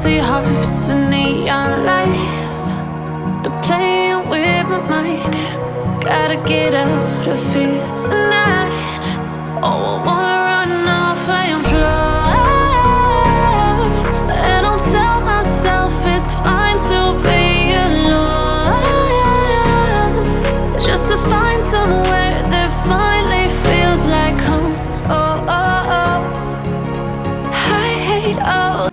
empty hearts and neon lights. They're playing with my mind. Gotta get out of here tonight. Oh, I wanna run off and fly. And I'll tell myself it's fine to be alone, just to find somewhere that finally feels like home. Oh, oh, oh. I hate all.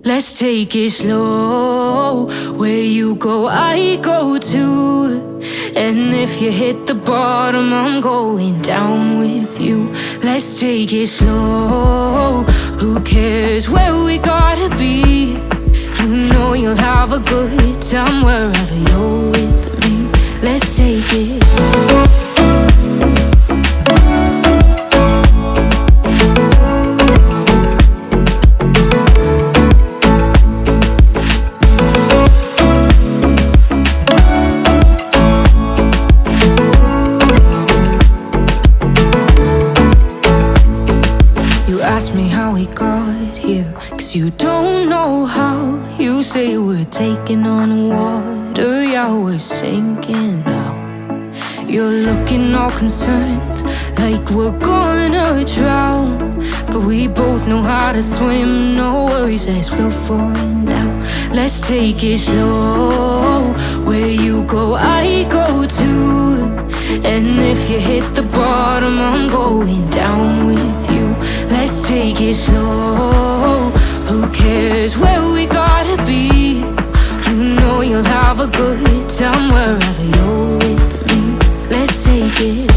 Let's take it slow. Where you go, I go too. And if you hit the bottom, I'm going down with you. Let's take it slow. Who cares where we gotta be? You know you'll have a good time wherever you're with me. Let's take it. Ask me how we got here, 'cause you don't know how. You say we're taking on water, yeah, we're sinking now. You're looking all concerned, like we're gonna drown. But we both know how to swim, no worries, let's float for now. Let's take it slow. Where you go, I go too. And if you hit the bottom, I'm going down with you. Let's take it slow. Who cares where we gotta be? You know you'll have a good time wherever you're with me. Let's take it.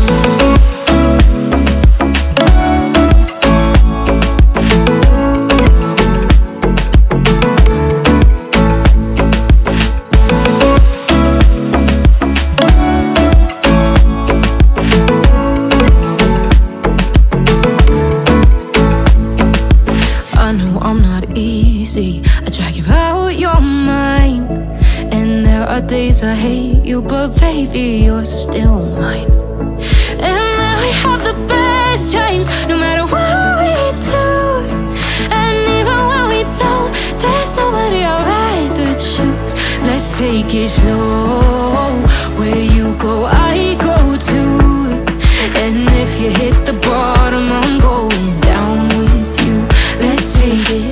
I drag you out your mind, and there are days I hate you, but baby, you're still mine. And now we have the best times, no matter what we do. And even when we don't, there's nobody I'd rather choose. Let's take it slow. Where you go, I go too. And if you hit the bottom, I'm going down with you. Let's take it.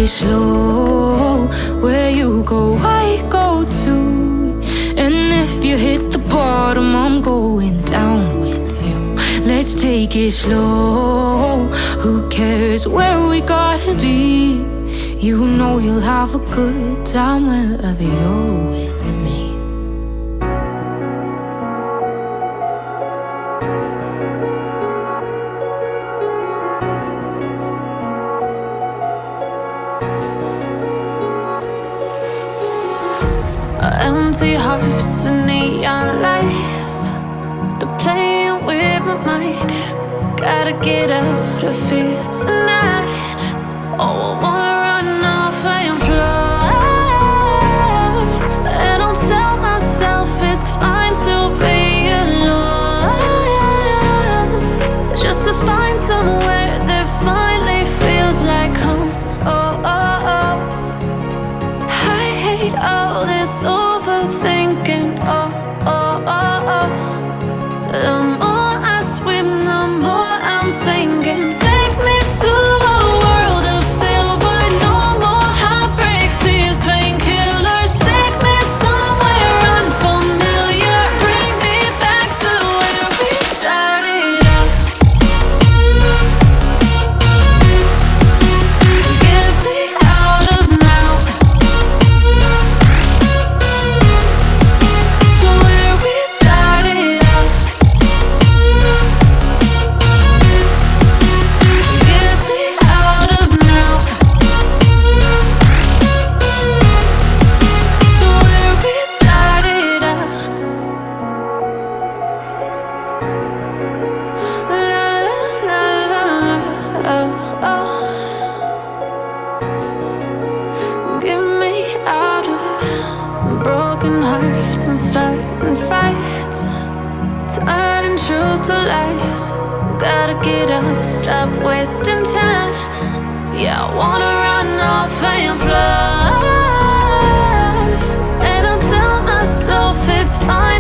Slow, where you go, I go too. And if you hit the bottom, I'm going down with you. Let's take it slow. Who cares where we gotta be? You know you'll have a good time wherever you're with me. Empty hearts and neon lights. They're playing with my mind. Gotta get out of here tonight. Oh, I wanna run off and fly. And I'll tell myself it's fine to be alone, just to find somewhere that finally feels like home. Oh, oh, oh. I hate all this overthinking. Oh, oh, oh, oh. The more I swim, the more I'm sinking. Take me to a world of silver and fights, turning truth to lies. Gotta get up, stop wasting time. Yeah, I wanna run off and fly. And I'll tell myself it's fine.